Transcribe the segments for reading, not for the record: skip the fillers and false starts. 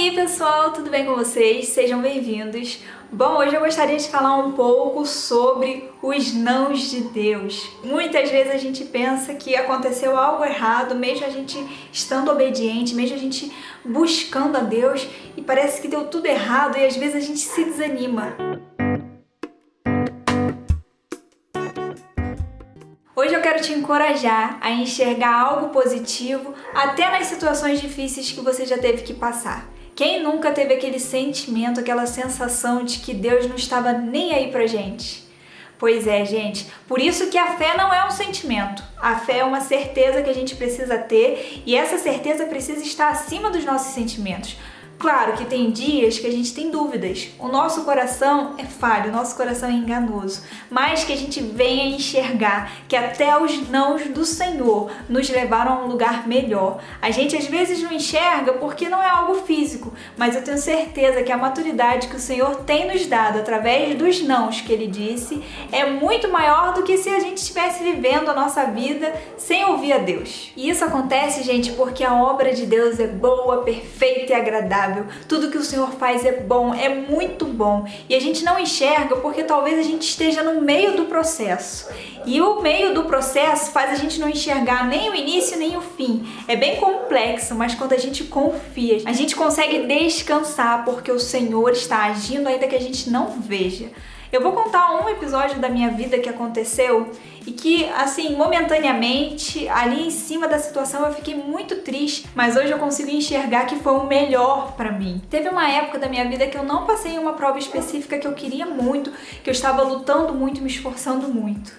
aí pessoal, tudo bem com vocês? Sejam bem-vindos. Bom, hoje eu gostaria de falar um pouco sobre os nãos de Deus. Muitas vezes a gente pensa que aconteceu algo errado, mesmo a gente estando obediente, mesmo a gente buscando a Deus, e parece que deu tudo errado e às vezes a gente se desanima. Hoje eu quero te encorajar a enxergar algo positivo até nas situações difíceis que você já teve que passar. Quem nunca teve aquele sentimento, aquela sensação de que Deus não estava nem aí pra gente? Pois é, gente, por isso que a fé não é um sentimento. A fé é uma certeza que a gente precisa ter e essa certeza precisa estar acima dos nossos sentimentos. Claro que tem dias que a gente tem dúvidas, o nosso coração é falho, o nosso coração é enganoso, mas que a gente venha enxergar que até os nãos do Senhor nos levaram a um lugar melhor. A gente às vezes não enxerga porque não é algo físico, mas eu tenho certeza que a maturidade que o Senhor tem nos dado através dos nãos que Ele disse é muito maior do que se a gente estivesse vivendo a nossa vida sem ouvir a Deus. E isso acontece, gente, porque a obra de Deus é boa, perfeita e agradável. Tudo que o Senhor faz é bom, é muito bom. E a gente não enxerga porque talvez a gente esteja no meio do processo. E o meio do processo faz a gente não enxergar nem o início nem o fim. É bem complexo, mas quando a gente confia, a gente consegue descansar porque o Senhor está agindo ainda que a gente não veja. Eu vou contar um episódio da minha vida que aconteceu e que, assim, momentaneamente, ali em cima da situação eu fiquei muito triste, mas hoje eu consigo enxergar que foi o melhor pra mim. Teve uma época da minha vida que eu não passei em uma prova específica que eu queria muito, que eu estava lutando muito, me esforçando muito.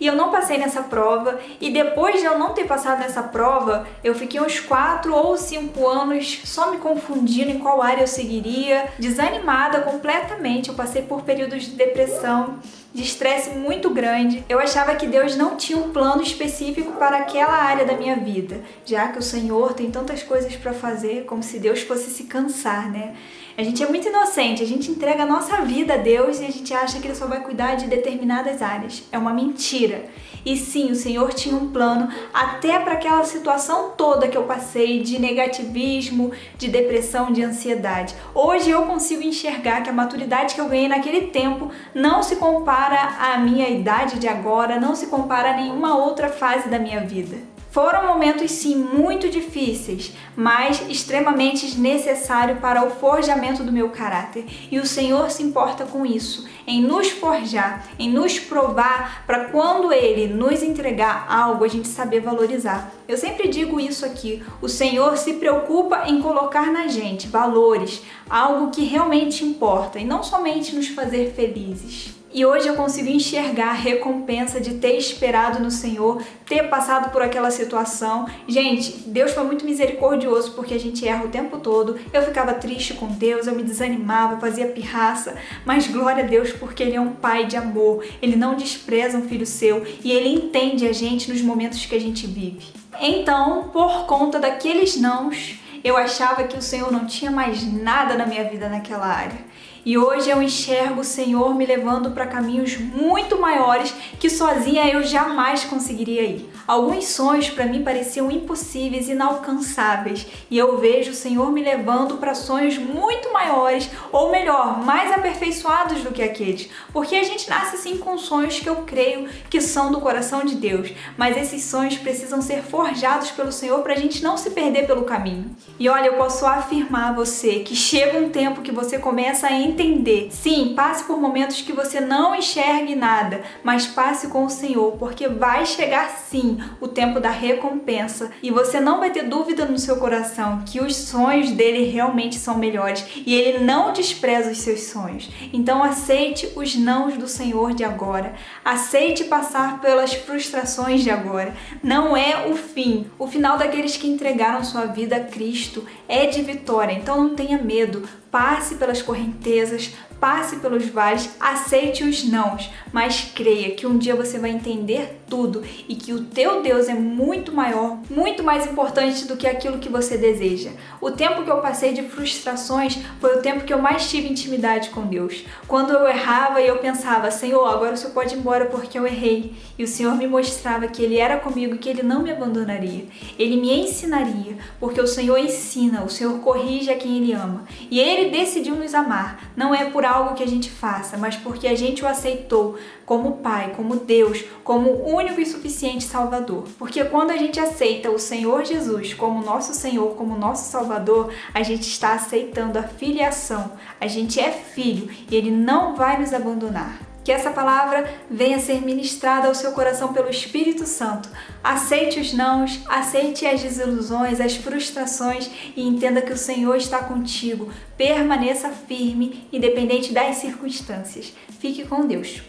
E eu não passei nessa prova, e depois de eu não ter passado nessa prova, eu fiquei uns 4 ou 5 anos só me confundindo em qual área eu seguiria, desanimada completamente. Eu passei por períodos de depressão, de estresse muito grande. Eu achava que Deus não tinha um plano específico para aquela área da minha vida, já que o Senhor tem tantas coisas para fazer, como se Deus fosse se cansar, né? A gente é muito inocente, a gente entrega a nossa vida a Deus e a gente acha que Ele só vai cuidar de determinadas áreas. É uma mentira. E sim, o Senhor tinha um plano até para aquela situação toda que eu passei de negativismo, de depressão, de ansiedade. Hoje eu consigo enxergar que a maturidade que eu ganhei naquele tempo não se compara à minha idade de agora, não se compara a nenhuma outra fase da minha vida. Foram momentos sim muito difíceis, mas extremamente necessários para o forjamento do meu caráter. E o Senhor se importa com isso, em nos forjar, em nos provar para quando Ele nos entregar algo a gente saber valorizar. Eu sempre digo isso aqui, o Senhor se preocupa em colocar na gente valores, algo que realmente importa e não somente nos fazer felizes. E hoje eu consigo enxergar a recompensa de ter esperado no Senhor, ter passado por aquela situação. Gente, Deus foi muito misericordioso porque a gente erra o tempo todo. Eu ficava triste com Deus, eu me desanimava, fazia pirraça, mas glória a Deus porque Ele é um Pai de amor. Ele não despreza um filho seu e Ele entende a gente nos momentos que a gente vive. Então, por conta daqueles nãos, eu achava que o Senhor não tinha mais nada na minha vida naquela área. E hoje eu enxergo o Senhor me levando para caminhos muito maiores que sozinha eu jamais conseguiria ir. Alguns sonhos para mim pareciam impossíveis, inalcançáveis, e eu vejo o Senhor me levando para sonhos muito maiores, ou melhor, mais aperfeiçoados do que aqueles. Porque a gente nasce assim com sonhos que eu creio que são do coração de Deus, mas esses sonhos precisam ser forjados pelo Senhor para a gente não se perder pelo caminho. E olha, eu posso afirmar a você que chega um tempo que você começa a entender. Sim, passe por momentos que você não enxergue nada, mas passe com o Senhor, porque vai chegar sim o tempo da recompensa e você não vai ter dúvida no seu coração que os sonhos dele realmente são melhores e ele não despreza os seus sonhos. Então aceite os nãos do Senhor de agora, aceite passar pelas frustrações de agora. Não é o fim. O final daqueles que entregaram sua vida a Cristo é de vitória, então não tenha medo. Passe pelas correntezas, passe pelos vales, aceite os nãos, mas creia que um dia você vai entender tudo e que o teu Deus é muito maior, muito mais importante do que aquilo que você deseja. O tempo que eu passei de frustrações foi o tempo que eu mais tive intimidade com Deus. Quando eu errava e eu pensava, Senhor, agora o Senhor pode ir embora porque eu errei. E o Senhor me mostrava que Ele era comigo e que Ele não me abandonaria. Ele me ensinaria, porque o Senhor ensina, o Senhor corrige a quem Ele ama. E Ele decidiu nos amar. Não é por algo que a gente faça, mas porque a gente o aceitou como Pai, como Deus, como o único e suficiente Salvador. Porque quando a gente aceita o Senhor Jesus como nosso Senhor, como nosso Salvador, a gente está aceitando a filiação. A gente é filho e Ele não vai nos abandonar. Que essa palavra venha ser ministrada ao seu coração pelo Espírito Santo. Aceite os nãos, aceite as desilusões, as frustrações e entenda que o Senhor está contigo. Permaneça firme, independente das circunstâncias. Fique com Deus.